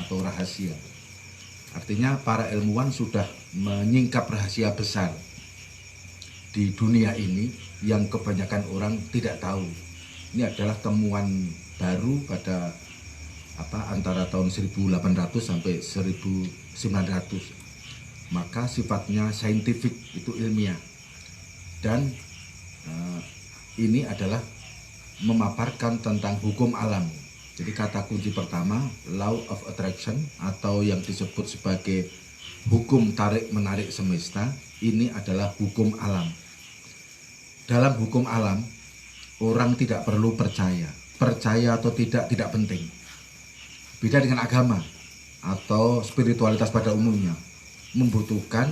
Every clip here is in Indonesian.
atau rahasia. Artinya para ilmuwan sudah menyingkap rahasia besar di dunia ini yang kebanyakan orang tidak tahu. Ini adalah temuan baru pada antara tahun 1800 sampai 1900. Maka sifatnya saintifik, itu ilmiah. Dan ini adalah memaparkan tentang hukum alam. Jadi kata kunci pertama, law of attraction, atau yang disebut sebagai hukum tarik-menarik semesta, ini adalah hukum alam. Dalam hukum alam, orang tidak perlu percaya. Percaya atau tidak penting. Beda dengan agama atau spiritualitas pada umumnya, membutuhkan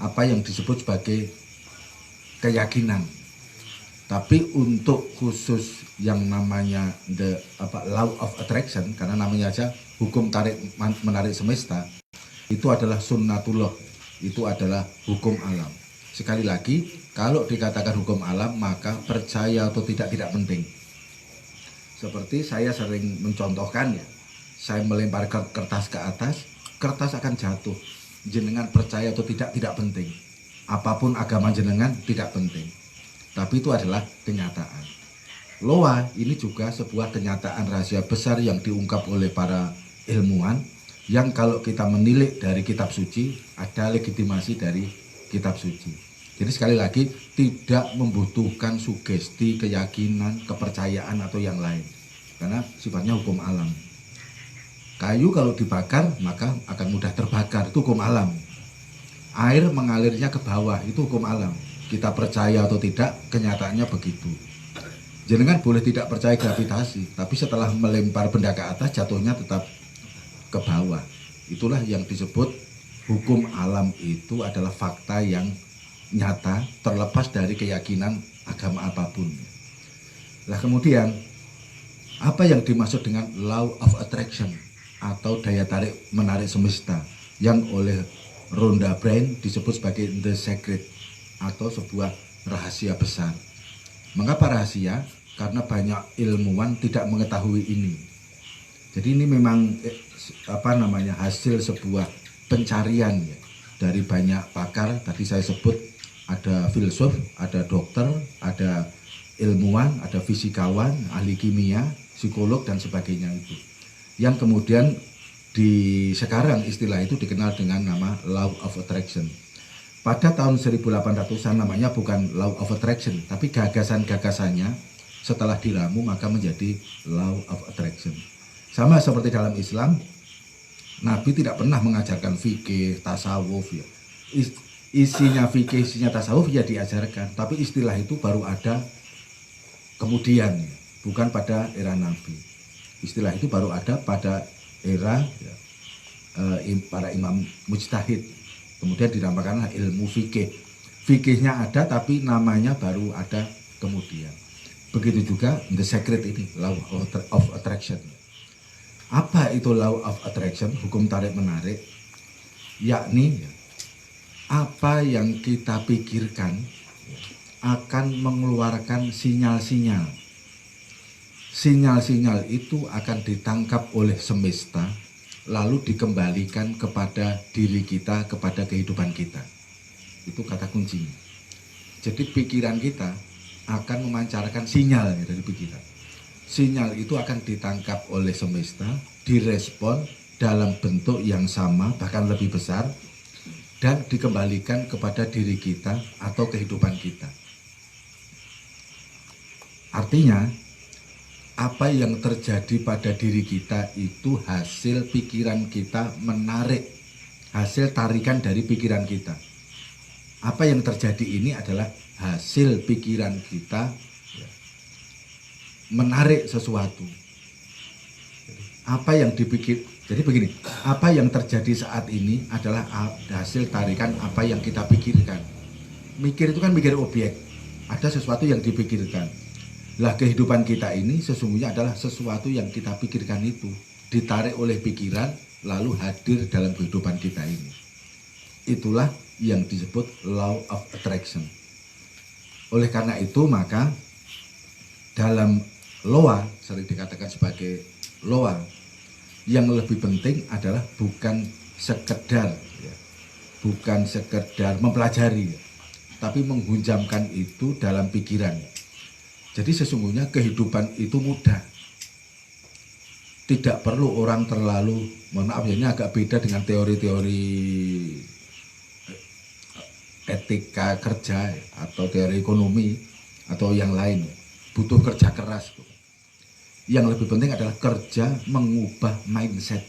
apa yang disebut sebagai keyakinan. Tapi untuk khusus yang namanya law of attraction, karena namanya aja hukum tarik menarik semesta, itu adalah sunnatullah, itu adalah hukum alam. Sekali lagi, kalau dikatakan hukum alam, maka percaya atau tidak penting. Seperti saya sering mencontohkan saya melempar kertas ke atas, kertas akan jatuh. Jenengan percaya atau tidak penting. Apapun agama jenengan tidak penting. Tapi itu adalah kenyataan. Loa ini juga sebuah kenyataan rahasia besar yang diungkap oleh para ilmuwan, yang kalau kita menilik dari kitab suci, ada legitimasi dari kitab suci. Jadi sekali lagi, tidak membutuhkan sugesti, keyakinan, kepercayaan atau yang lain, karena sifatnya hukum alam. Kayu kalau dibakar maka akan mudah terbakar, itu hukum alam. Air mengalirnya ke bawah, itu hukum alam. Kita percaya atau tidak, kenyataannya begitu. Jenengan boleh tidak percaya gravitasi, tapi setelah melempar benda ke atas, jatuhnya tetap ke bawah. Itulah yang disebut hukum alam, itu adalah fakta yang nyata, terlepas dari keyakinan agama apapun. Nah kemudian, apa yang dimaksud dengan law of attraction atau daya tarik menarik semesta, yang oleh Rhonda Byrne disebut sebagai the secret, atau sebuah rahasia besar. Mengapa rahasia? Karena banyak ilmuwan tidak mengetahui ini. Jadi ini memang hasil sebuah pencarian dari banyak pakar. Tadi saya sebut ada filsuf, ada dokter, ada ilmuwan, ada fisikawan, ahli kimia, psikolog dan sebagainya itu. Yang kemudian sekarang istilah itu dikenal dengan nama law of attraction. Pada tahun 1800-an namanya bukan law of attraction, tapi gagasan-gagasannya setelah diramu maka menjadi law of attraction. Sama seperti dalam Islam, Nabi tidak pernah mengajarkan fikih, tasawuf isinya fikih, isinya tasawuf diajarkan, tapi istilah itu baru ada kemudian, bukan pada era Nabi. Istilah itu baru ada pada era para imam mujtahid. Kemudian dinamakanlah ilmu fikih. Fikihnya ada tapi namanya baru ada kemudian. Begitu juga the secret ini, law of attraction. Apa itu law of attraction, hukum tarik menarik? Yakni apa yang kita pikirkan akan mengeluarkan sinyal-sinyal. Sinyal-sinyal itu akan ditangkap oleh semesta, lalu dikembalikan kepada diri kita, kepada kehidupan kita. Itu kata kuncinya. Jadi pikiran kita akan memancarkan sinyal dari pikiran. Sinyal itu akan ditangkap oleh semesta, direspon dalam bentuk yang sama, bahkan lebih besar, dan dikembalikan kepada diri kita atau kehidupan kita. Artinya, apa yang terjadi pada diri kita itu hasil pikiran kita menarik, hasil tarikan dari pikiran kita. Apa yang terjadi ini adalah hasil pikiran kita menarik sesuatu. Apa yang dipikir, jadi begini, apa yang terjadi saat ini adalah hasil tarikan apa yang kita pikirkan. Mikir itu kan mikir objek, ada sesuatu yang dipikirkan. Lah kehidupan kita ini sesungguhnya adalah sesuatu yang kita pikirkan itu, ditarik oleh pikiran lalu hadir dalam kehidupan kita ini. Itulah yang disebut law of attraction. Oleh karena itu maka dalam loa, sering dikatakan sebagai loa, Yang lebih penting adalah bukan sekedar mempelajari, tapi menghunjamkan itu dalam pikiran. Jadi sesungguhnya kehidupan itu mudah. Tidak perlu orang terlalu, mohon maaf ya, ini agak beda dengan teori-teori etika kerja atau teori ekonomi atau yang lain. Butuh kerja keras. Yang lebih penting adalah kerja mengubah mindset.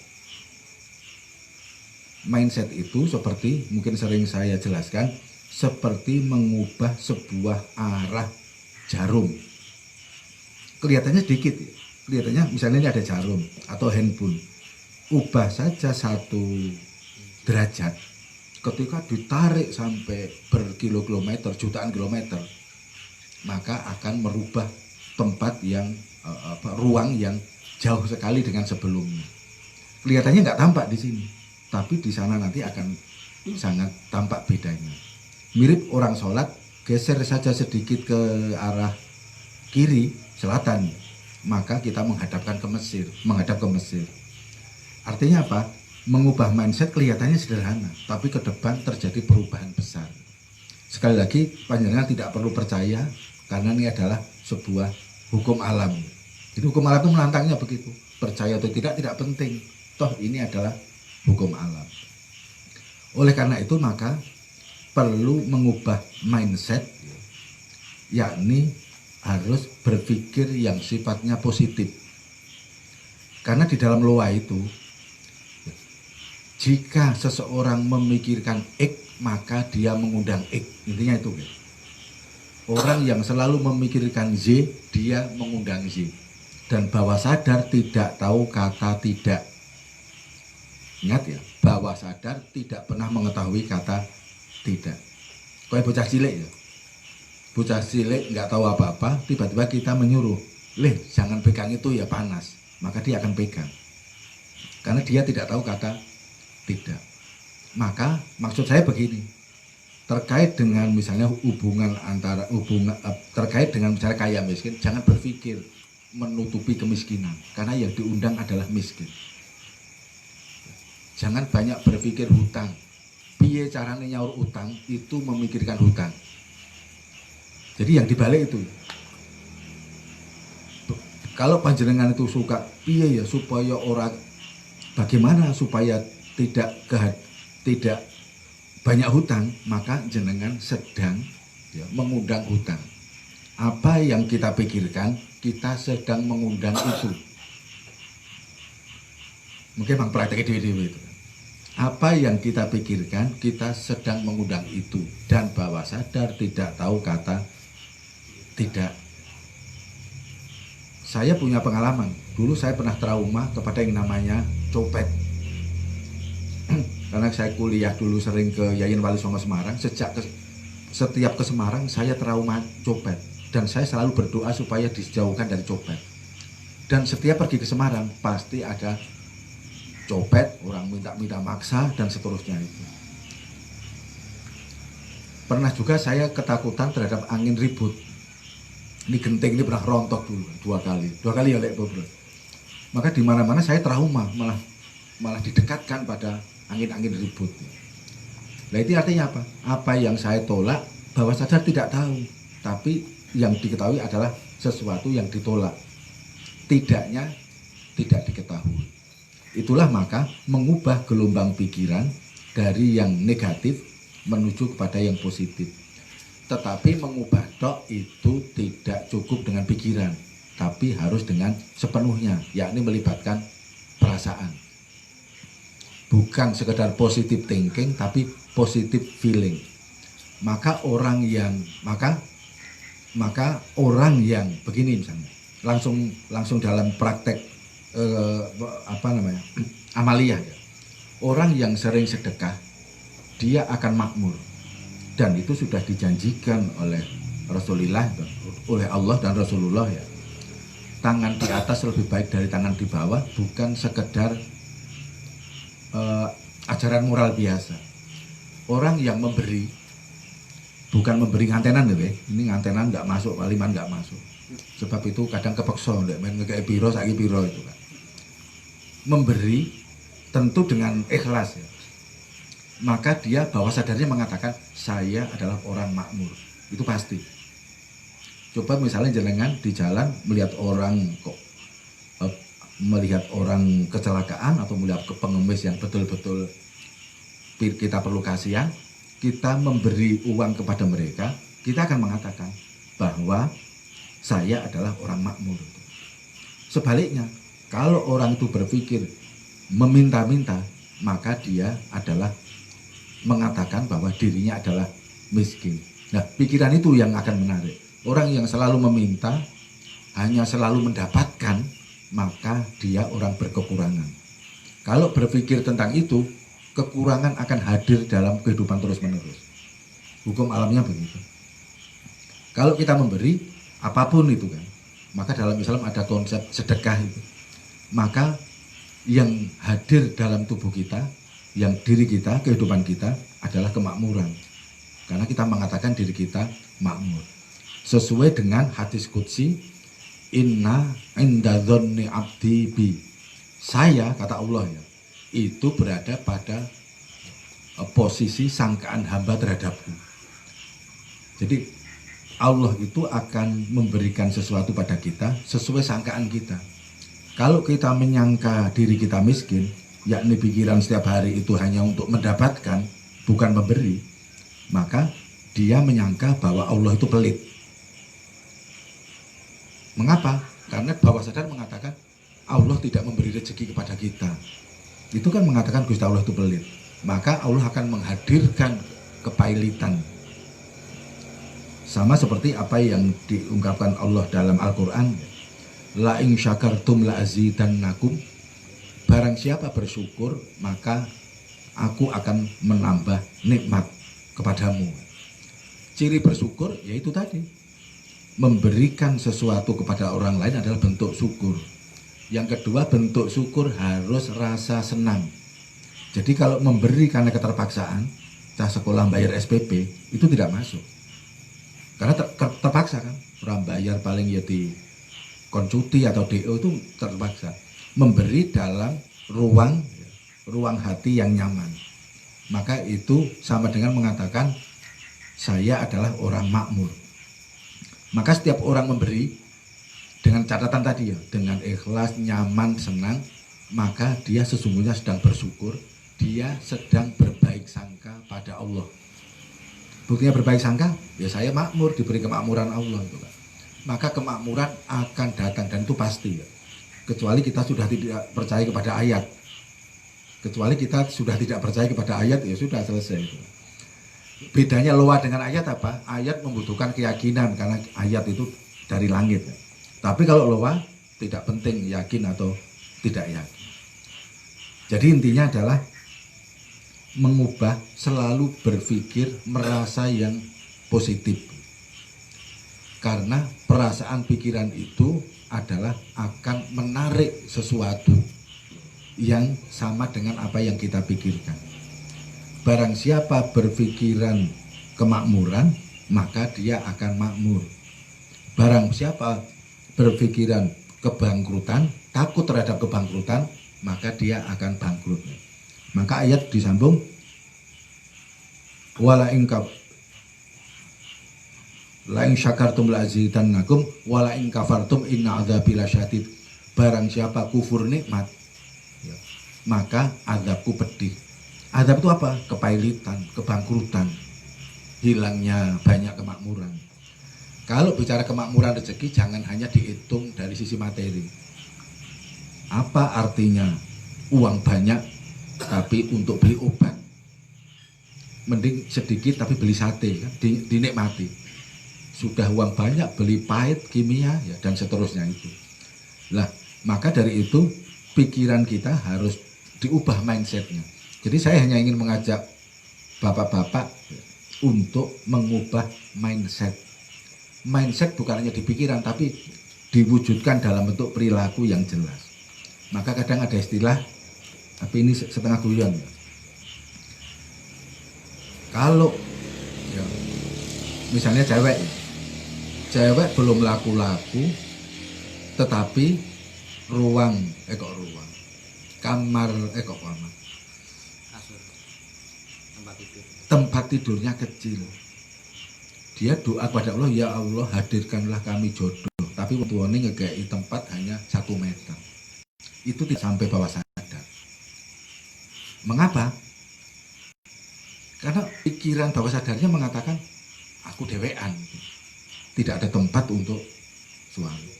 Mindset itu seperti mungkin sering saya jelaskan, seperti mengubah sebuah arah jarum. Kelihatannya sedikit, kelihatannya misalnya ini ada jarum atau handphone, ubah saja 1 derajat, ketika ditarik sampai berkilo-kilometer, jutaan kilometer, maka akan merubah tempat yang ruang yang jauh sekali dengan sebelumnya. Kelihatannya nggak tampak di sini, tapi di sana nanti akan sangat tampak bedanya. Mirip orang sholat, geser saja sedikit ke arah kiri, selatan, maka kita menghadap ke Mesir. Artinya apa? Mengubah mindset kelihatannya sederhana, tapi ke depan terjadi perubahan besar. Sekali lagi, panjenengan tidak perlu percaya, karena ini adalah sebuah hukum alam. Jadi hukum alam itu menantangnya begitu. Percaya atau tidak penting. Toh ini adalah hukum alam. Oleh karena itu maka perlu mengubah mindset, yakni harus berpikir yang sifatnya positif. Karena di dalam loa itu, jika seseorang memikirkan X, maka dia mengundang X. Intinya itu. Orang yang selalu memikirkan Z, dia mengundang Z. Dan bawah sadar tidak tahu kata tidak. Ingat ya, bawah sadar tidak pernah mengetahui kata tidak. Kayak bocah cilik ya. Bocah cilik nggak tahu apa-apa, tiba-tiba kita menyuruh, jangan pegang itu ya, panas. Maka dia akan pegang. Karena dia tidak tahu kata tidak. Maka maksud saya begini, terkait dengan misalnya terkait dengan misalnya kaya miskin, jangan berpikir menutupi kemiskinan, karena yang diundang adalah miskin. Jangan banyak berpikir hutang. Piye caranya nyaur utang, itu memikirkan hutang. Jadi yang dibalik itu, kalau panjenengan itu suka piye ya supaya orang, bagaimana supaya tidak banyak hutang, maka jenengan sedang mengundang hutang. Apa yang kita pikirkan, kita sedang mengundang itu. Mungkin bang praktek dewe-dewe itu. Apa yang kita pikirkan, kita sedang mengundang itu. Dan bawah sadar tidak tahu kata tidak. Saya punya pengalaman. Dulu saya pernah trauma kepada yang namanya copet. Karena saya kuliah dulu sering ke Yayan Wali Songo Semarang. Setiap ke Semarang saya trauma copet. Dan saya selalu berdoa supaya dijauhkan dari copet. Dan setiap pergi ke Semarang pasti ada copet, orang minta maksa dan seterusnya itu. Pernah juga saya ketakutan terhadap angin ribut. Ini genting ini pernah rontok dulu dua kali ya lek bro. Maka di mana-mana saya trauma, malah didekatkan pada angin-angin ribut. Nah itu artinya apa? Apa yang saya tolak bawah sadar tidak tahu, tapi yang diketahui adalah sesuatu yang ditolak. Tidaknya tidak diketahui. Itulah maka mengubah gelombang pikiran dari yang negatif menuju kepada yang positif. Tetapi mengubah tok itu tidak cukup dengan pikiran, tapi harus dengan sepenuhnya, yakni melibatkan perasaan. Bukan sekedar positive thinking, tapi positive feeling. Maka orang yang begini misalnya, langsung dalam praktek amaliyah ya. Orang yang sering sedekah dia akan makmur, dan itu sudah dijanjikan oleh Rasulullah, oleh Allah dan Rasulullah ya. Tangan di atas lebih baik dari tangan di bawah, bukan sekedar ajaran moral biasa. Orang yang memberi, bukan memberi ngantenan ya, ini ngantenan nggak masuk, waliman nggak masuk. Sebab itu kadang kepeksa, main ngekei piro, saiki piro itu kan. memberi tentu dengan ikhlas ya, maka dia bawah sadarnya mengatakan saya adalah orang makmur. Itu pasti. Coba misalnya jenengan di jalan melihat orang kecelakaan atau melihat pengemis yang betul-betul kita perlu kasihan, kita memberi uang kepada mereka, kita akan mengatakan bahwa saya adalah orang makmur. Sebaliknya, kalau orang itu berpikir meminta-minta, maka dia adalah mengatakan bahwa dirinya adalah miskin. Nah, pikiran itu yang akan menarik. Orang yang selalu meminta, hanya selalu mendapatkan, maka dia orang berkekurangan. Kalau berpikir tentang itu, kekurangan akan hadir dalam kehidupan terus-menerus. Hukum alamnya begitu. Kalau kita memberi, apapun itu kan, maka dalam Islam ada konsep sedekah itu. Maka yang hadir dalam tubuh kita, yang diri kita, kehidupan kita adalah kemakmuran. Karena kita mengatakan diri kita makmur. Sesuai dengan hadis qudsi, inna inda dzanni abdi bi. Saya, kata Allah ya, itu berada pada posisi sangkaan hamba terhadapku. Jadi Allah itu akan memberikan sesuatu pada kita sesuai sangkaan kita. Kalau kita menyangka diri kita miskin, yakni pikiran setiap hari itu hanya untuk mendapatkan, bukan memberi, maka dia menyangka bahwa Allah itu pelit. Mengapa? Karena bawah sadar mengatakan Allah tidak memberi rezeki kepada kita. Itu kan mengatakan Gusti Allah itu pelit. Maka Allah akan menghadirkan kepailitan. Sama seperti apa yang diungkapkan Allah dalam Al-Quran. La in syakartum la azidannakum. Barang siapa bersyukur, maka aku akan menambah nikmat kepadamu. Ciri bersyukur yaitu tadi, memberikan sesuatu kepada orang lain adalah bentuk syukur. Yang kedua, bentuk syukur harus rasa senang. Jadi kalau memberi karena keterpaksaan, cah sekolah bayar SPP, itu tidak masuk. Karena terpaksa kan, orang bayar paling ya di koncuti atau DO itu terpaksa. Memberi dalam ruang hati yang nyaman. Maka itu sama dengan mengatakan saya adalah orang makmur. Maka setiap orang memberi dengan catatan tadi ya, dengan ikhlas, nyaman, senang, maka dia sesungguhnya sedang bersyukur, dia sedang berbaik sangka pada Allah. Buktinya berbaik sangka, ya saya makmur, diberi kemakmuran Allah itu kan. Maka kemakmuran akan datang dan itu pasti ya. Kecuali kita sudah tidak percaya kepada ayat. Kecuali kita sudah tidak percaya kepada ayat, ya sudah selesai itu. Bedanya loa dengan ayat apa? Ayat membutuhkan keyakinan karena ayat itu dari langit. Tapi kalau loa tidak penting yakin atau tidak yakin. Jadi intinya adalah mengubah, selalu berpikir, merasa yang positif. Karena perasaan pikiran itu adalah akan menarik sesuatu yang sama dengan apa yang kita pikirkan. Barang siapa berpikiran kemakmuran, maka dia akan makmur. Barang siapa berpikiran kebangkrutan, takut terhadap kebangkrutan, maka dia akan bangkrut. Maka ayat disambung, wala in syakartum la azidannakum wala in kafartum inna adzabi lasyadid. Barang siapa kufur nikmat, ya, maka azabku pedih. Azab itu apa? Kepailitan, kebangkrutan, hilangnya banyak kemakmuran. Kalau bicara kemakmuran rezeki, jangan hanya dihitung dari sisi materi. Apa artinya uang banyak tapi untuk beli obat? Mending sedikit tapi beli sate kan, dinikmati. Sudah uang banyak beli pahit, kimia ya, dan seterusnya itu. Lah, maka dari itu pikiran kita harus diubah mindsetnya. Jadi saya hanya ingin mengajak bapak-bapak untuk mengubah mindset. Mindset bukan hanya di pikiran tapi diwujudkan dalam bentuk perilaku yang jelas. Maka kadang ada istilah, tapi ini setengah guyon ya. Kalau ya, misalnya cewek belum laku-laku, tetapi kamar tempat tidurnya kecil. Dia doa kepada Allah, ya Allah hadirkanlah kami jodoh, tapi tuane ngegei tempat hanya 1 meter. Itu tidak sampai bawah sadar. Mengapa? Karena pikiran bawah sadarnya mengatakan aku dewean, tidak ada tempat untuk suami.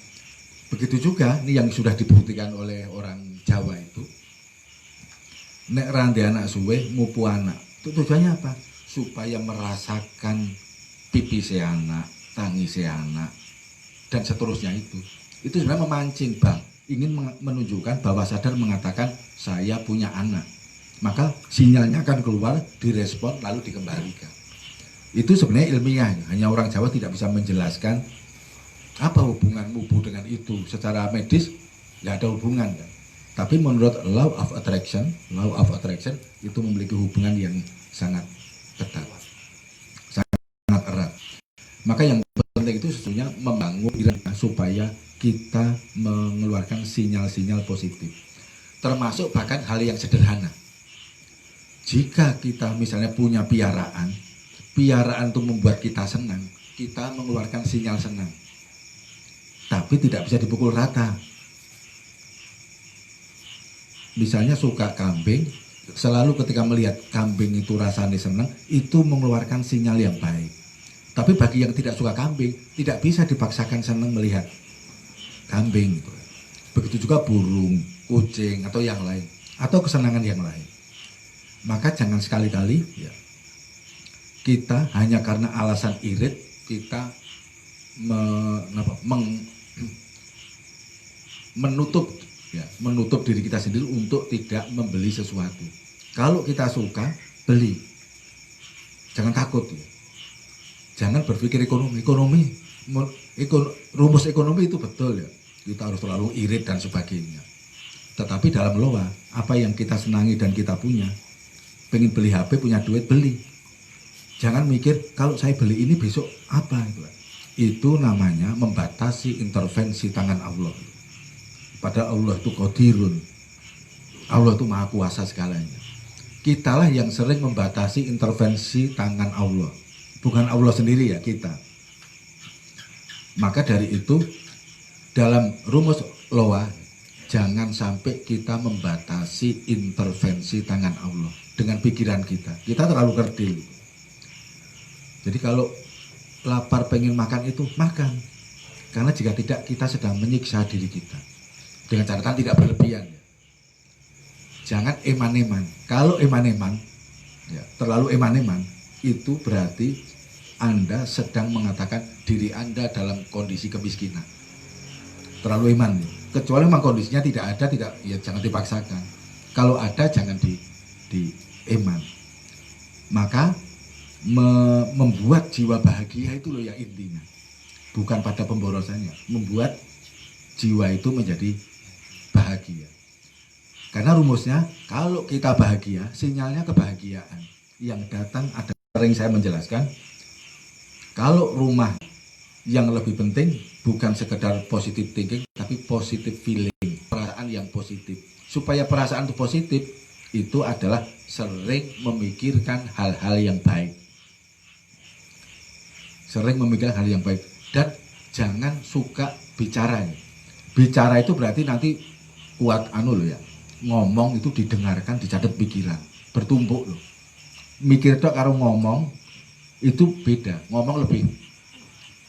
Begitu juga nih yang sudah dibuktikan oleh orang Jawa itu, nek randi anak suwe mupu anak. Itu tujuannya apa? Supaya merasakan pipi si anak, tangis si anak, dan seterusnya itu. Itu sebenarnya memancing, Bang. Ingin menunjukkan bahwa sadar mengatakan saya punya anak. Maka sinyalnya akan keluar, direspon, lalu dikembalikan. Itu sebenarnya ilmiah. Hanya orang Jawa tidak bisa menjelaskan apa hubungan mupu dengan itu. Secara medis, nggak ada hubungan, kan? Tapi menurut law of attraction itu memiliki hubungan yang sangat ketat, sangat erat. Maka yang penting itu sesungguhnya membangun diri supaya kita mengeluarkan sinyal-sinyal positif. Termasuk bahkan hal yang sederhana. Jika kita misalnya punya piaraan itu membuat kita senang, kita mengeluarkan sinyal senang. Tapi tidak bisa dipukul rata. Misalnya suka kambing, selalu ketika melihat kambing itu rasanya senang, itu mengeluarkan sinyal yang baik. Tapi bagi yang tidak suka kambing, tidak bisa dipaksakan senang melihat kambing. Begitu juga burung, kucing, atau yang lain, atau kesenangan yang lain. Maka jangan sekali-kali ya, kita hanya karena alasan irit, kita menutup diri kita sendiri untuk tidak membeli sesuatu. Kalau kita suka, beli. Jangan takut ya. Jangan berpikir rumus ekonomi itu betul ya. Kita harus terlalu irit dan sebagainya. Tetapi dalam loa, apa yang kita senangi dan kita punya, pengen beli HP, punya duit, beli. Jangan mikir kalau saya beli ini besok apa itu. Itu namanya membatasi intervensi tangan Allah. Padahal Allah itu qadirun. Allah itu maha kuasa segalanya. Kitalah yang sering membatasi intervensi tangan Allah. Bukan Allah sendiri ya, kita. Maka dari itu, dalam rumus loa, jangan sampai kita membatasi intervensi tangan Allah dengan pikiran kita. Kita terlalu kerdil. Jadi kalau lapar pengen makan itu, makan. Karena jika tidak, kita sedang menyiksa diri kita. Dengan catatan tidak berlebihan. Jangan eman-eman. Kalau eman-eman, ya, terlalu eman-eman, itu berarti Anda sedang mengatakan diri Anda dalam kondisi kemiskinan. Terlalu eman. Kecuali memang kondisinya tidak ada, ya jangan dipaksakan. Kalau ada, jangan di eman. Maka membuat jiwa bahagia itu loh yang intinya. Bukan pada pemborosannya. Membuat jiwa itu menjadi bahagia. Karena rumusnya, kalau kita bahagia, sinyalnya kebahagiaan. Yang datang ada, sering saya menjelaskan, kalau rumah yang lebih penting bukan sekedar positive thinking, tapi positive feeling, perasaan yang positif. Supaya perasaan itu positif, itu adalah sering memikirkan hal-hal yang baik. Sering memikirkan hal yang baik. Dan jangan suka bicara. Bicara itu berarti nanti kuat loh ya. Ngomong itu didengarkan, dicatat pikiran, bertumpuk loh. Mikir itu kalau ngomong itu beda, ngomong lebih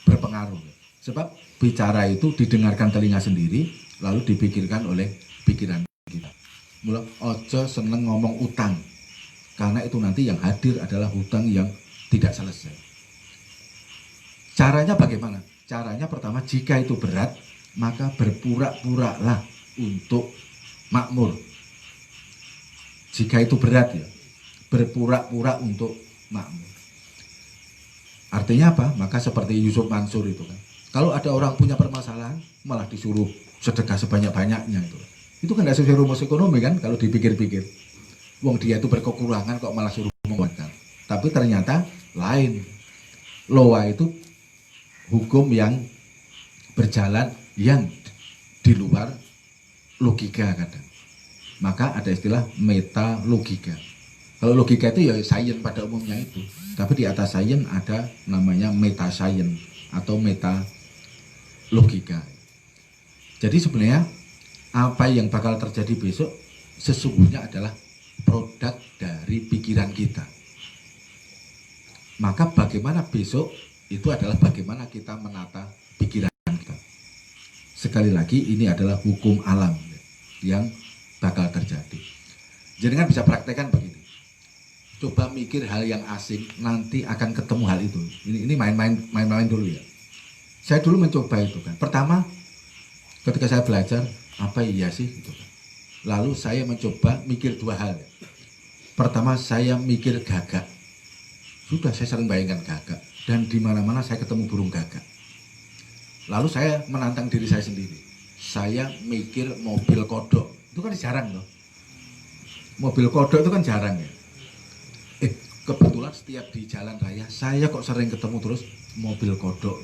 berpengaruh. Sebab bicara itu didengarkan telinga sendiri, lalu dipikirkan oleh pikiran kita. Mula ojo seneng ngomong utang, karena itu nanti yang hadir adalah hutang yang tidak selesai. Caranya bagaimana? Caranya pertama, jika itu berat, maka berpura-puralah untuk makmur. Jika itu berat ya, berpura-pura untuk makmur. Artinya apa? Maka seperti Yusuf Mansur itu kan. Kalau ada orang punya permasalahan, malah disuruh sedekah sebanyak-banyaknya itu. Itu kan tidak sesuai rumus ekonomi kan, kalau dipikir-pikir. Wong dia itu berkekurangan kok malah suruh menguatkan. Tapi ternyata lain. Loa itu hukum yang berjalan yang di luar logika kadang. maka ada istilah metalogika. Kalau logika itu ya sains pada umumnya itu, tapi di atas sains ada namanya metasains atau metalogika. Jadi sebenarnya apa yang bakal terjadi besok sesungguhnya adalah produk dari pikiran kita. Maka bagaimana besok itu adalah bagaimana kita menata pikiran kita. Sekali lagi ini adalah hukum alam yang bakal terjadi. Jadi kan bisa praktekkan begini. Coba mikir hal yang asing, nanti akan ketemu hal itu. Ini main-main dulu ya. Saya dulu mencoba itu kan. Pertama, ketika saya belajar, apa iya sih gitu kan. Lalu saya mencoba mikir dua hal. Pertama, saya mikir gagak. Sudah saya sering bayangkan gagak. Dan di mana-mana saya ketemu burung gagak. Lalu saya menantang diri saya sendiri. Saya mikir mobil kodok. Itu kan jarang loh. Mobil kodok itu kan jarang ya. Kebetulan setiap di jalan raya saya kok sering ketemu terus mobil kodok.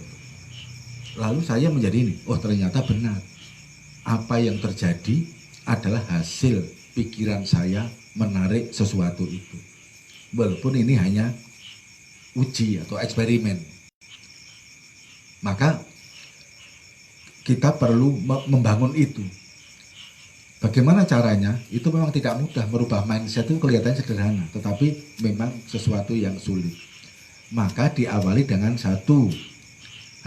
Lalu saya menjadi ini, oh ternyata benar. Apa yang terjadi adalah hasil pikiran saya menarik sesuatu itu. Walaupun ini hanya uji atau eksperimen. Maka kita perlu membangun itu. Bagaimana caranya? Itu memang tidak mudah. Merubah mindset itu kelihatannya sederhana, tetapi memang sesuatu yang sulit. Maka diawali dengan satu,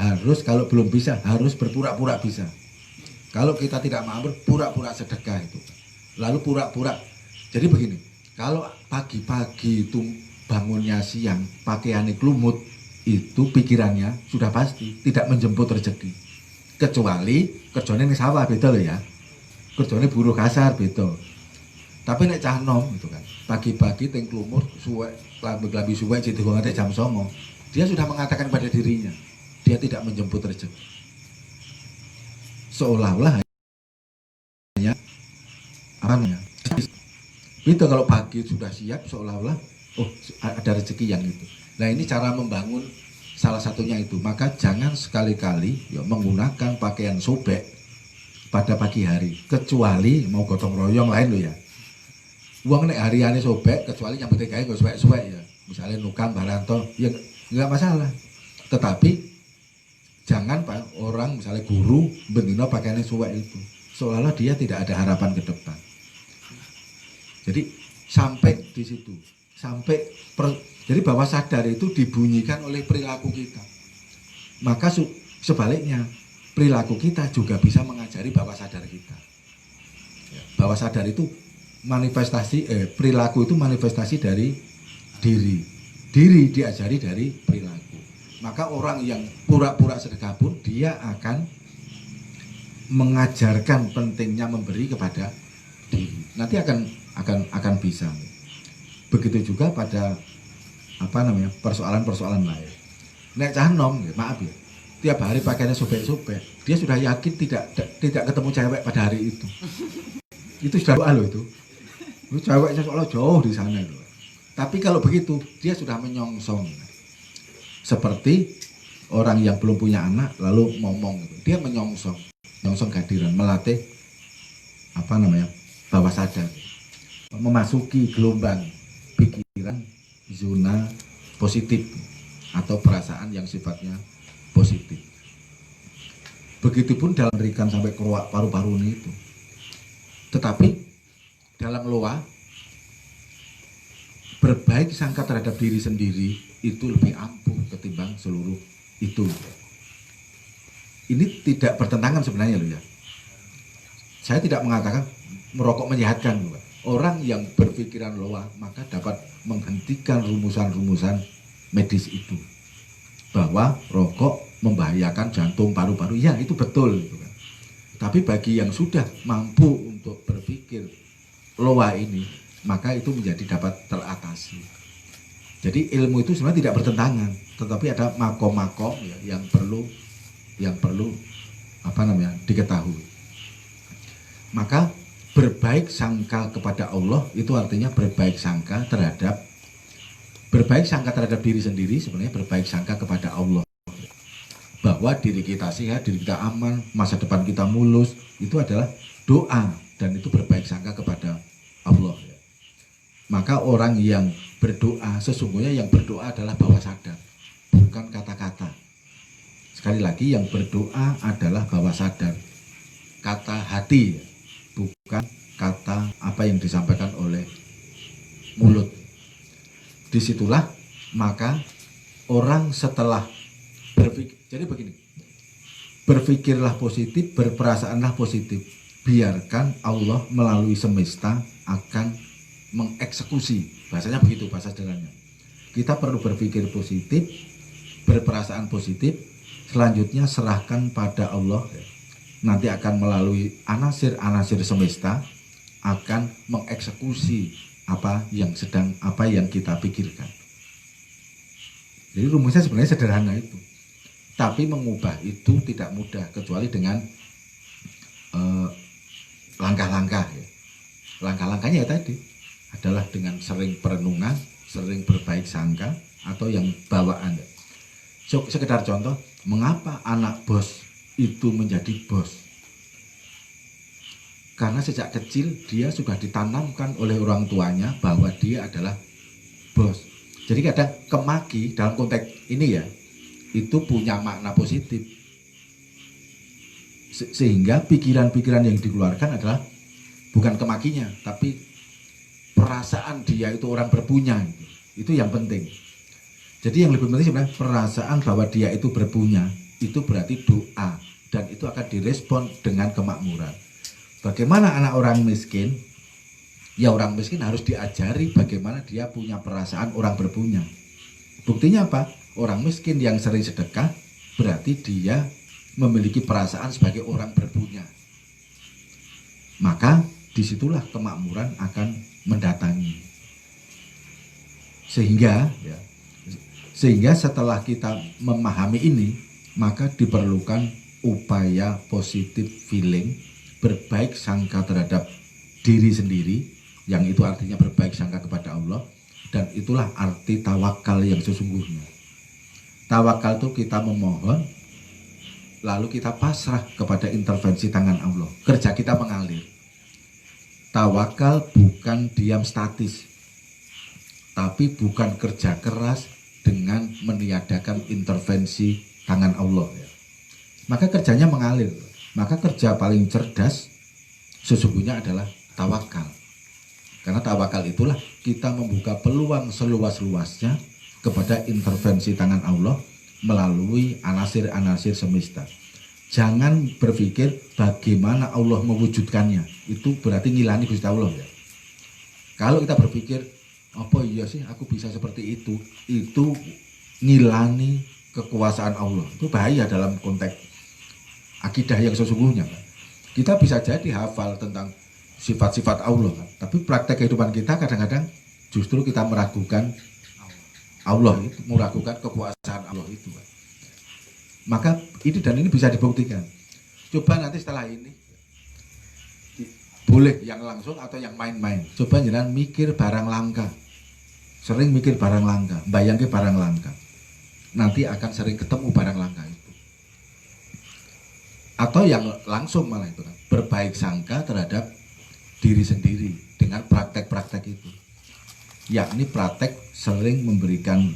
harus kalau belum bisa, harus berpura-pura bisa. Kalau kita tidak mampu, pura-pura sedekah itu. Lalu pura-pura. Jadi begini, kalau pagi-pagi itu bangunnya siang, pakaiannya lumut, itu pikirannya sudah pasti tidak menjemput rezeki. Kecuali kerjanya ini sawah, beda loh ya. Kerjanya buruh kasar beda. Tapi nek cah nom itu kan pagi-pagi teng klumur suwek lambi suwek jadi nganti jam 09.00 dia sudah mengatakan pada dirinya dia tidak menjemput rezeki. Seolah-olah hanya apa namanya? Itu kalau pagi sudah siap seolah-olah oh ada rezeki yang itu. Nah ini cara membangun salah satunya itu. Maka jangan sekali-kali ya, menggunakan pakaian sobek pada pagi hari, kecuali mau gotong royong lain loh ya. Uang nek hariannya sobek, kecuali yang penting kayak gak sobek-sobek ya. Misalnya Nukam, Baranto, ya nggak masalah. Tetapi jangan pak orang misalnya guru bendino pakaiannya sobek itu, seolah-olah dia tidak ada harapan ke depan. Jadi sampai di situ, jadi bawah sadar itu dibunyikan oleh perilaku kita. Maka sebaliknya perilaku kita juga bisa mengajari bawah sadar kita. Bawah sadar itu manifestasi, perilaku itu manifestasi dari diri. Diri diajari dari perilaku. Maka orang yang pura-pura sedekah pun dia akan mengajarkan pentingnya memberi kepada diri. Nanti akan bisa. Begitu juga pada apa namanya persoalan-persoalan lain. Nek cah nom, maaf ya. Tiap hari pakainya sobek-sobek, dia sudah yakin tidak ketemu cewek pada hari itu. Itu sudah doa loh itu. Ceweknya seolah jauh di sana loh. Tapi kalau begitu dia sudah menyongsong. Seperti orang yang belum punya anak lalu ngomong gitu. Dia menyongsong kehadiran, melatih apa namanya? Bawah sadar. Memasuki gelombang pikiran zona positif atau perasaan yang sifatnya positif. Begitupun dalam berikan sampai keluar paru-paru itu. Tetapi dalam loa berbaik sangka terhadap diri sendiri itu lebih ampuh ketimbang seluruh itu. Ini tidak bertentangan sebenarnya loh ya. Saya tidak mengatakan merokok menyehatkan loh. Orang yang berpikiran loa maka dapat menghentikan rumusan-rumusan medis itu. Bahwa rokok membahayakan jantung, paru-paru, ya itu betul gitu kan. Tapi bagi yang sudah mampu untuk berpikir loa ini, maka itu menjadi dapat teratasi. Jadi ilmu itu sebenarnya tidak bertentangan, tetapi ada makom-makom ya, yang perlu apa namanya diketahui. Maka berbaik sangka kepada Allah itu artinya berbaik sangka terhadap diri sendiri, sebenarnya berbaik sangka kepada Allah. Bahwa diri kita sehat, diri kita aman, masa depan kita mulus, itu adalah doa dan itu berbaik sangka kepada Maka orang yang berdoa, sesungguhnya yang berdoa adalah bawah sadar, bukan kata-kata. Sekali lagi, yang berdoa adalah bawah sadar, kata hati, bukan kata apa yang disampaikan oleh mulut. Disitulah maka orang setelah berpikir, jadi begini, berpikirlah positif, berperasaanlah positif, biarkan Allah melalui semesta akan mengeksekusi. Bahasanya begitu, bahasa sederhananya. Kita perlu berpikir positif, berperasaan positif, selanjutnya serahkan pada Allah. Nanti akan melalui anasir-anasir semesta akan mengeksekusi apa yang kita pikirkan. Jadi rumusnya sebenarnya sederhana itu. Tapi mengubah itu tidak mudah kecuali dengan langkah-langkah ya. Langkah-langkahnya ya tadi adalah dengan sering perenungan, sering berbaik sangka, atau yang bawaan. Sekedar contoh, mengapa anak bos itu menjadi bos? Karena sejak kecil dia sudah ditanamkan oleh orang tuanya bahwa dia adalah bos. Jadi kadang kemaki dalam konteks ini ya, itu punya makna positif. Sehingga pikiran-pikiran yang dikeluarkan adalah bukan kemakinya, tapi perasaan dia itu orang berpunya. Itu yang penting. Jadi yang lebih penting sebenarnya perasaan bahwa dia itu berpunya, itu berarti doa, dan itu akan direspon dengan kemakmuran. Bagaimana anak orang miskin? Ya orang miskin harus diajari bagaimana dia punya perasaan orang berpunya. Buktinya apa? Orang miskin yang sering sedekah berarti dia memiliki perasaan sebagai orang berpunya. Maka disitulah kemakmuran akan mendatangi. Sehingga setelah kita memahami ini, maka diperlukan upaya positive feeling, berbaik sangka terhadap diri sendiri, yang itu artinya berbaik sangka kepada Allah, dan itulah arti tawakal yang sesungguhnya. Tawakal itu kita memohon, lalu kita pasrah kepada intervensi tangan Allah. Kerja kita mengalir. Tawakal bukan diam statis, tapi bukan kerja keras dengan meniadakan intervensi tangan Allah. Maka kerjanya mengalir. Maka kerja paling cerdas sesungguhnya adalah tawakal. Karena tawakal itulah kita membuka peluang seluas-luasnya kepada intervensi tangan Allah melalui anasir-anasir semesta. Jangan berpikir bagaimana Allah mewujudkannya. Itu berarti ngilani Gusti Allah ya. Kalau kita berpikir, apa iya sih aku bisa seperti itu ngilani kekuasaan Allah. Itu bahaya dalam konteks akidah yang sesungguhnya. Kita bisa jadi hafal tentang sifat-sifat Allah, tapi praktek kehidupan kita kadang-kadang justru kita meragukan Allah itu, meragukan kekuasaan Allah itu. Maka ini bisa dibuktikan. Coba nanti setelah ini, boleh yang langsung atau yang main-main. Coba jangan mikir barang langka. Sering mikir barang langka, bayangin barang langka. Nanti akan sering ketemu barang langka itu. Atau yang langsung malah itu kan, berbaik sangka terhadap diri sendiri dengan praktek-praktek itu. Yakni praktek sering memberikan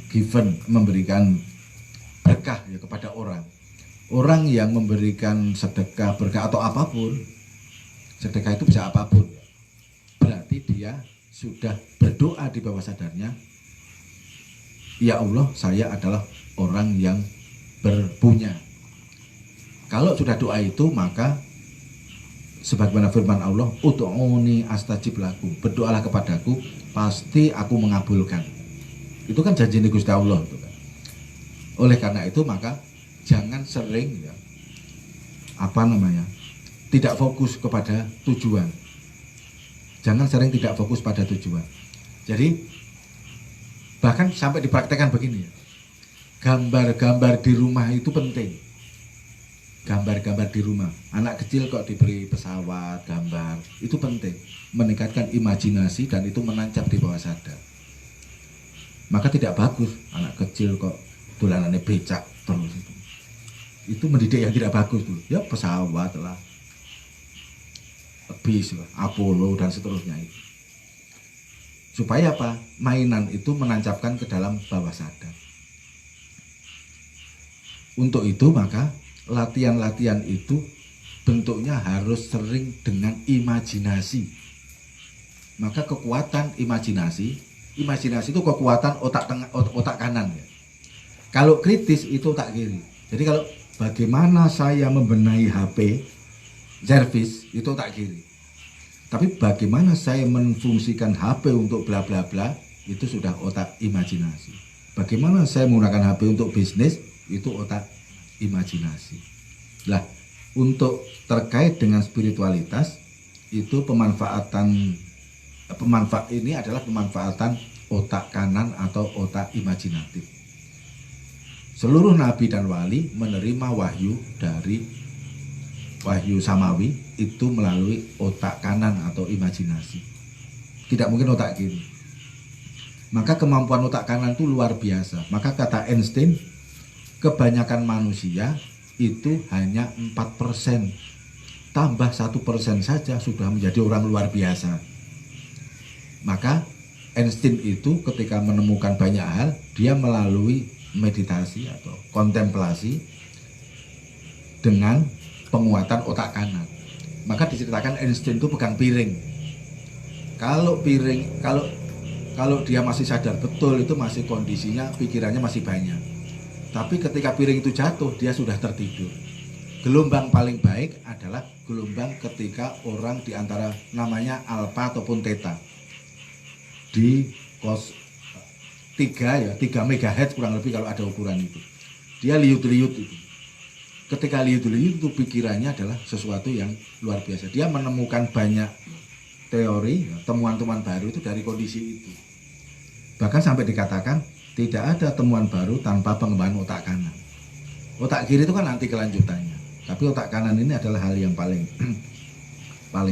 memberikan berkah ya kepada orang. Orang yang memberikan sedekah, berkah atau apapun, sedekah itu bisa apapun. Berarti dia sudah berdoa di bawah sadarnya, ya Allah, saya adalah orang yang berpunya. Kalau sudah doa itu, maka sebagaimana firman Allah, ud'uni astajib lakum, berdoalah kepadaku, pasti aku mengabulkan. Itu kan janji Gusti Allah itu kan. Oleh karena itu maka jangan sering ya, tidak fokus kepada tujuan. Jangan sering tidak fokus pada tujuan. Jadi bahkan sampai dipraktekkan begini ya. Gambar-gambar di rumah itu penting. Gambar-gambar di rumah. Anak kecil kok diberi pesawat, gambar, itu penting. Meningkatkan imajinasi dan itu menancap di bawah sadar. Maka tidak bagus anak kecil kok dolanannya becak terus itu. Itu mendidik yang tidak bagus tuh. Ya pesawat lah, bis, Apollo dan seterusnya itu. Supaya apa? Mainan itu menancapkan ke dalam bawah sadar. Untuk itu maka latihan-latihan itu bentuknya harus sering dengan imajinasi. Maka kekuatan imajinasi itu kekuatan otak kanan ya. Kalau kritis itu otak kiri. Jadi kalau bagaimana saya membenahi HP servis itu otak kiri. Tapi bagaimana saya menfungsikan HP untuk bla bla bla itu sudah otak imajinasi. Bagaimana saya menggunakan HP untuk bisnis itu otak imajinasi. Lah, untuk terkait dengan spiritualitas itu ini adalah pemanfaatan otak kanan atau otak imajinatif. Seluruh nabi dan wali menerima wahyu dari wahyu samawi itu melalui otak kanan atau imajinasi. Tidak mungkin otak kiri. Maka kemampuan otak kanan itu luar biasa. Maka kata Einstein, kebanyakan manusia itu hanya 4%. Tambah 1% saja sudah menjadi orang luar biasa. Maka Einstein itu ketika menemukan banyak hal, dia melalui meditasi atau kontemplasi dengan penguatan otak kanan. Maka diceritakan Einstein itu pegang piring. Kalau dia masih sadar betul itu masih kondisinya pikirannya masih banyak. Tapi ketika piring itu jatuh dia sudah tertidur. Gelombang paling baik adalah gelombang ketika orang di antara namanya alfa ataupun theta. Di 3 MHz kurang lebih kalau ada ukuran itu. Dia liut-liut itu. Ketika liut-liut itu pikirannya adalah sesuatu yang luar biasa. Dia menemukan banyak teori, temuan-temuan baru itu dari kondisi itu. Bahkan sampai dikatakan tidak ada temuan baru tanpa pengembangan otak kanan. Otak kiri itu kan nanti kelanjutannya. Tapi otak kanan ini adalah hal yang paling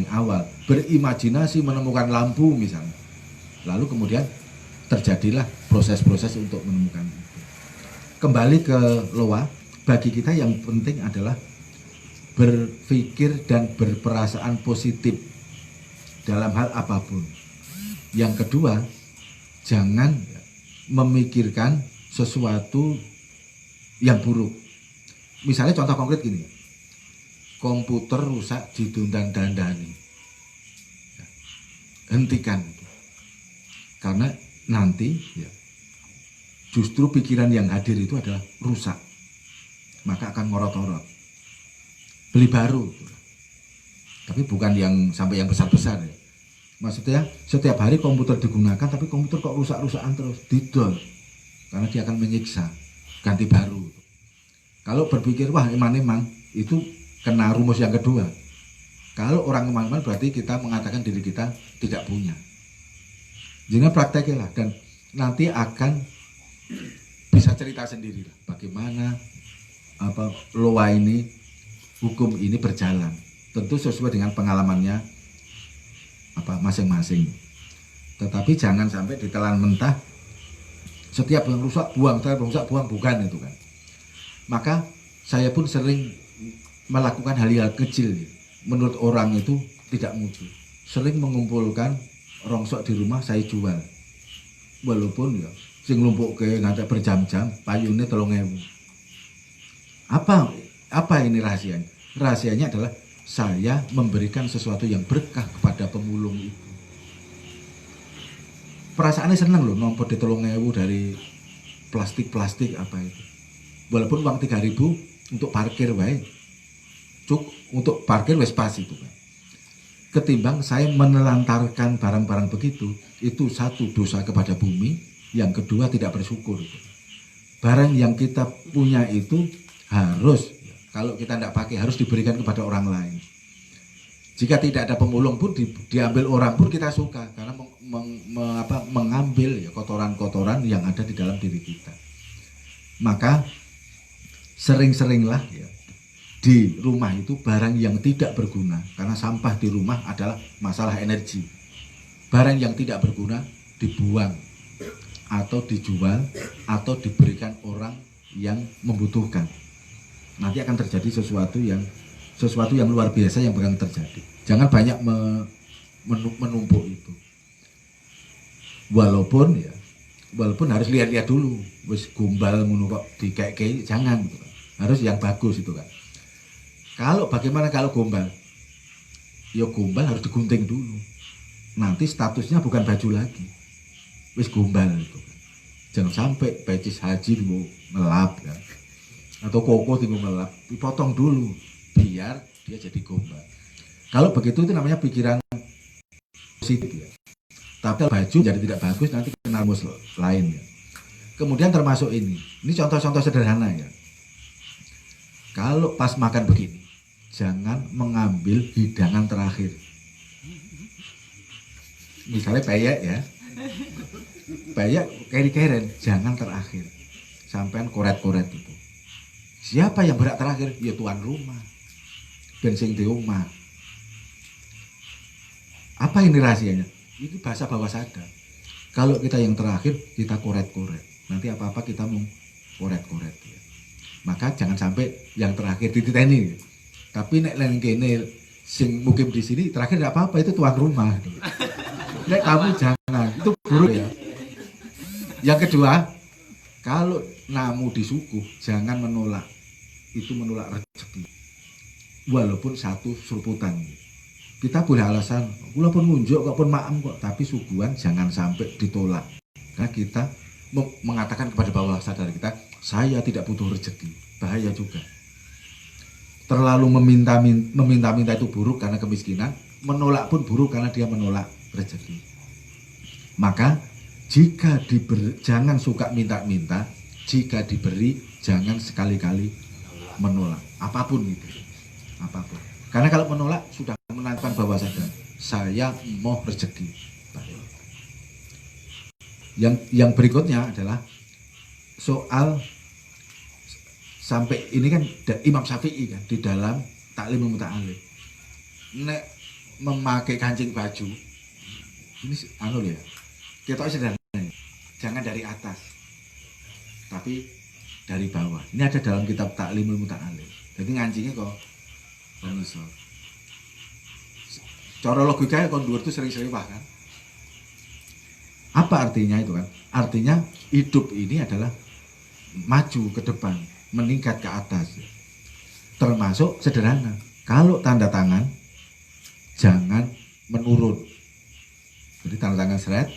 awal. Berimajinasi menemukan lampu misalnya. Lalu kemudian terjadilah proses-proses untuk menemukan itu. Kembali ke loa, bagi kita yang penting adalah berpikir dan berperasaan positif dalam hal apapun. Yang kedua, jangan memikirkan sesuatu yang buruk. Misalnya contoh konkret gini, komputer rusak ditunda-dandani, hentikan itu. Karena nanti ya, justru pikiran yang hadir itu adalah rusak, maka akan ngorot-ngorot, beli baru. Tapi bukan yang sampai yang besar-besar ya. Maksudnya setiap hari komputer digunakan tapi komputer kok rusak-rusakan terus, didol, karena dia akan menyiksa, ganti baru. Kalau berpikir wah iman-iman, itu kena rumus yang kedua. Kalau orang iman-iman berarti kita mengatakan diri kita tidak punya. Jangan praktekilah dan nanti akan bisa cerita sendiri lah bagaimana loa ini, hukum ini berjalan. Tentu sesuai dengan pengalamannya masing-masing. Tetapi jangan sampai ditelan mentah. Setiap yang rusak buang, bukan itu kan. Maka saya pun sering melakukan hal-hal kecil. Menurut orang itu tidak mutu. Sering mengumpulkan rongsok di rumah saya jual. Walaupun ya sing lumpukke nganti berjam-jam, payune 3.000. Apa ini rahasianya? Rahasianya adalah saya memberikan sesuatu yang berkah kepada pemulung itu. Perasaannya senang loh nompo di 3.000 dari plastik apa itu. Walaupun uang 3.000 untuk parkir wae. Untuk parkir wes pas itu kan. Ketimbang saya menelantarkan barang-barang begitu, itu satu dosa kepada bumi, yang kedua tidak bersyukur. Barang yang kita punya itu harus, kalau kita tidak pakai, harus diberikan kepada orang lain. Jika tidak ada pemulung pun diambil orang pun kita suka, karena mengambil ya, kotoran-kotoran yang ada di dalam diri kita. Maka sering-seringlah ya, di rumah itu barang yang tidak berguna, karena sampah di rumah adalah masalah energi. Barang yang tidak berguna dibuang atau dijual atau diberikan orang yang membutuhkan. Nanti akan terjadi sesuatu yang luar biasa yang bakal terjadi. Jangan banyak menumpuk itu. Walaupun harus lihat-lihat dulu, wis gombal ngono kok dikek-kek, jangan gitu kan. Harus yang bagus itu kan. Bagaimana kalau gombal? Ya gombal harus digunting dulu. Nanti statusnya bukan baju lagi. Wis gombal itu kan. Jangan sampai pecis haji mau ngelap kan. Atau koko tinggal ngelap, dipotong dulu biar dia jadi gombal. Kalau begitu itu namanya pikiran positif ya. Tapi baju jadi tidak bagus nanti kena mus lain ya. Kemudian termasuk ini contoh-contoh sederhana ya. Kalau pas makan begini, jangan mengambil hidangan terakhir. Misalnya peyek ya, peyek keri-keren, jangan terakhir. Sampean koret-koret itu. Siapa yang berak terakhir? Ya tuan rumah. Bensin di rumah. Apa ini rahasianya? Itu bahasa bawah sadar. Kalau kita yang terakhir, kita koret-koret. Nanti apa-apa kita mau koret-koret ya. Maka jangan sampai yang terakhir dititeni. Tapi nek lain kene sing mukim di sini terakhir tidak apa-apa, itu tuan rumah. Nek kamu jangan, itu buruk ya. Yang kedua, kalau namu disuguh jangan menolak. Itu menolak rezeki. Walaupun satu serputan. Kita boleh alasan, kula pun ngunjuk kok pun maem kok, tapi suguhan jangan sampai ditolak. Nah kita mengatakan kepada bawah sadar kita, saya tidak butuh rezeki, bahaya juga. Terlalu meminta-minta itu buruk karena kemiskinan, menolak pun buruk karena dia menolak rezeki. Maka jika diberi, jangan suka minta-minta, jika diberi jangan sekali-kali menolak, apapun itu, apapun. Karena kalau menolak sudah menandakan bawah sadar, saya mau rezeki. Yang berikutnya adalah soal sampai ini kan Imam Syafi'i kan di dalam Ta'limul Muta'allim. Nek memakai kancing baju ini ya. Kita sederhana, jangan dari atas, tapi dari bawah. Ini ada dalam kitab Ta'limul Muta'allim. Jadi ngancingnya kok iso. Cara logikanya kon dhuwur itu sering-sering kan. Apa artinya itu kan? Artinya hidup ini adalah maju ke depan, meningkat ke atas. Termasuk sederhana. Kalau tanda tangan jangan menurun. Jadi tanda tangan seret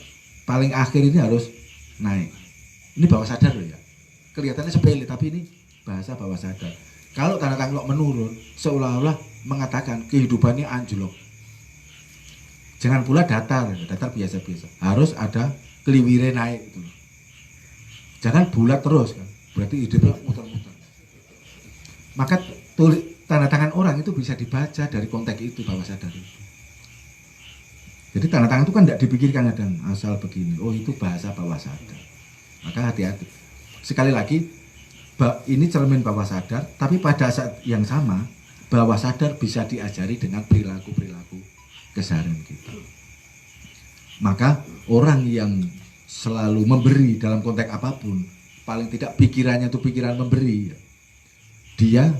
paling akhir ini harus naik. Ini bawah sadar loh ya. Kelihatannya sepele tapi ini bahasa bawah sadar. Kalau tanda tangan menurun, seolah-olah mengatakan kehidupannya anjlok. Jangan pula datar biasa-biasa. Harus ada keliwire naik itu. Jangan bulat terus kan. Berarti hidupnya muter-muter. Maka tanda tangan orang itu bisa dibaca dari konteks itu bawah sadar itu. Jadi tanda tangan itu kan tidak dipikirkan kadang asal begini. Oh itu bahasa bawah sadar. Maka hati-hati. Sekali lagi ini cermin bawah sadar, tapi pada saat yang sama bawah sadar bisa diajari dengan perilaku-perilaku keseharian kita. Maka orang yang selalu memberi dalam konteks apapun, paling tidak pikirannya itu pikiran memberi, dia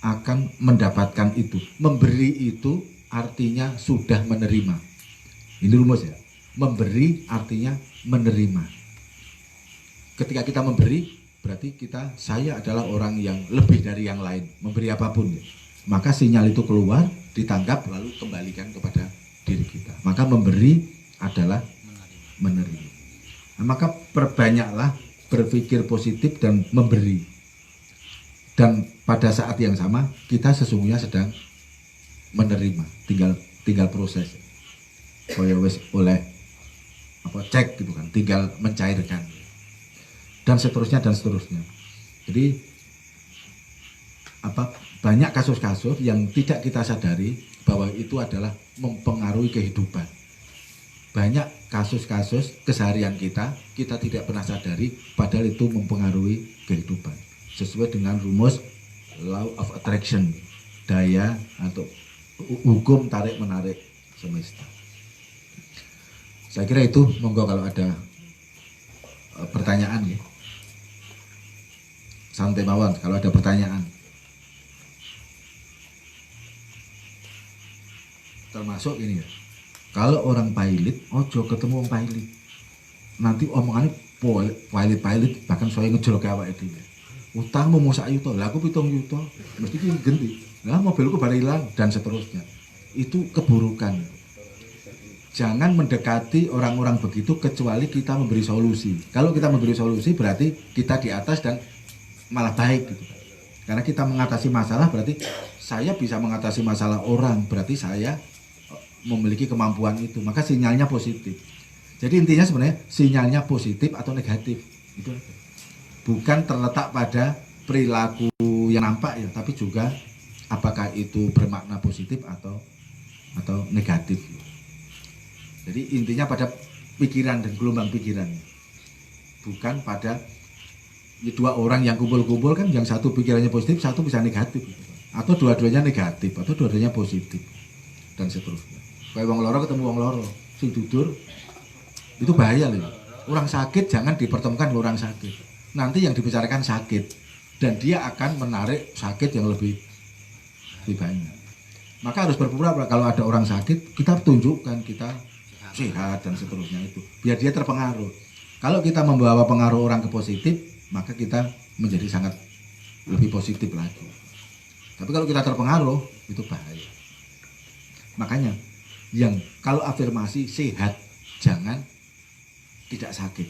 akan mendapatkan itu. Memberi itu artinya sudah menerima. Ini rumus ya. Memberi artinya menerima. Ketika kita memberi, berarti saya adalah orang yang lebih dari yang lain, memberi apapun ya. Maka sinyal itu keluar, ditangkap, lalu kembalikan kepada diri kita. Maka memberi adalah menerima. Nah, maka perbanyaklah berpikir positif dan memberi. Dan pada saat yang sama kita sesungguhnya sedang menerima, tinggal proses. Kaya wis oleh cek gitu kan, tinggal mencairkan. Dan seterusnya. Jadi banyak kasus-kasus yang tidak kita sadari bahwa itu adalah mempengaruhi kehidupan. Banyak kasus-kasus keseharian kita tidak pernah sadari padahal itu mempengaruhi kehidupan. Sesuai dengan rumus law of attraction, daya atau hukum tarik menarik semesta. Saya kira itu, monggo kalau ada pertanyaan ya. Santai mawon kalau ada pertanyaan. Termasuk ini ya. Kalau orang pailit, ojo ketemu orang pailit. nanti omongannya pilot bahkan saya ngejolok awake dhewe. Utang mau sak yuta, lah aku 7 yuta, mesti ki ganti. Lah mobilku baru hilang dan seterusnya. Itu keburukan. Jangan mendekati orang-orang begitu kecuali kita memberi solusi. Kalau kita memberi solusi berarti kita di atas dan malah baik gitu. Karena kita mengatasi masalah berarti saya bisa mengatasi masalah orang, berarti saya memiliki kemampuan itu. Maka sinyalnya positif. Jadi intinya sebenarnya sinyalnya positif atau negatif. Itu aja. Bukan terletak pada perilaku yang nampak ya, tapi juga apakah itu bermakna positif atau negatif. Jadi intinya pada pikiran dan gelombang pikiran, bukan pada dua orang yang kumpul-kumpul kan, yang satu pikirannya positif, satu bisa negatif, atau dua-duanya negatif, atau dua-duanya positif, dan seterusnya. Kayak wong loro ketemu wong loro, sing dudur, itu bahaya loh. Orang sakit jangan dipertemukan dengan orang sakit. Nanti yang dibicarakan sakit, dan dia akan menarik sakit yang lebih banyak. Maka harus berpura-pura kalau ada orang sakit, kita tunjukkan kita sehat dan seterusnya itu, biar dia terpengaruh. Kalau kita membawa pengaruh orang ke positif, maka kita menjadi sangat lebih positif lagi. Tapi kalau kita terpengaruh, itu bahaya. Makanya, yang kalau afirmasi sehat, jangan tidak sakit.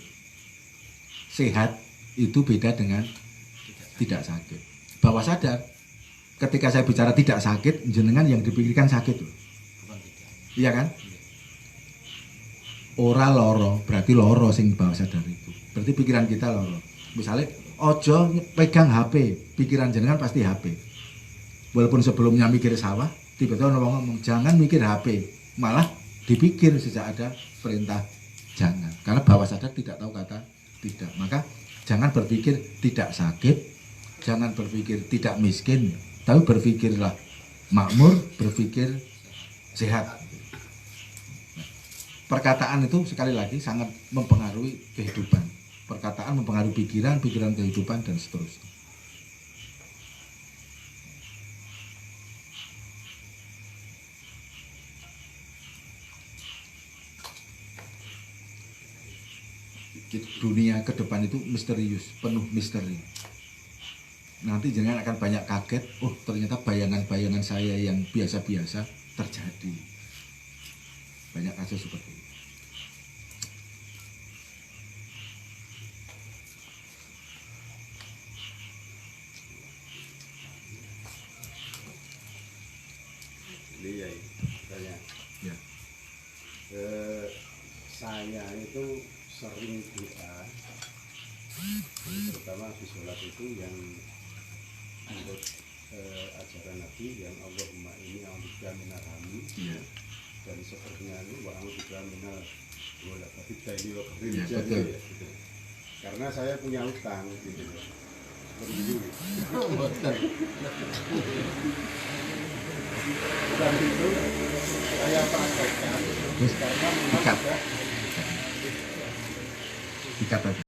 Sehat itu beda dengan tidak sakit. Bahwa sadar, ketika saya bicara tidak sakit, jenengan yang dipikirkan sakit loh. Iya kan? Ora loro, berarti loro sing bawah sadar itu. Berarti pikiran kita loro. Misalnya, ojo pegang HP, pikiran jenengan pasti HP. Walaupun sebelumnya mikir sawah, tiba-tiba orang ngomong jangan mikir HP, malah dipikir sejak ada perintah jangan. Karena bawah sadar tidak tahu kata tidak. Maka jangan berpikir tidak sakit, jangan berpikir tidak miskin, tapi berpikirlah makmur, berpikir sehat. Perkataan itu sekali lagi sangat mempengaruhi kehidupan. Perkataan mempengaruhi pikiran, pikiran kehidupan, dan seterusnya. Dunia ke depan itu misterius, penuh misteri. Nanti jangan akan banyak kaget, oh ternyata bayangan-bayangan saya yang biasa-biasa terjadi. Banyak kasus seperti itu. Iya, saya. Ya. Saya itu sering doa, terutama di sholat itu yang menurut ajaran Nabi yang Allahumma inni a'udzubika minal hammi, Ya. dan sepertinya ini wa a'udzubika minal wala tapi tadi wa Ya, ya, betul. gitu. Karena saya punya utang gitu. Seperti itu. Dan itu saya praktekkan Terus karena memang ikat. ada Ikat aja.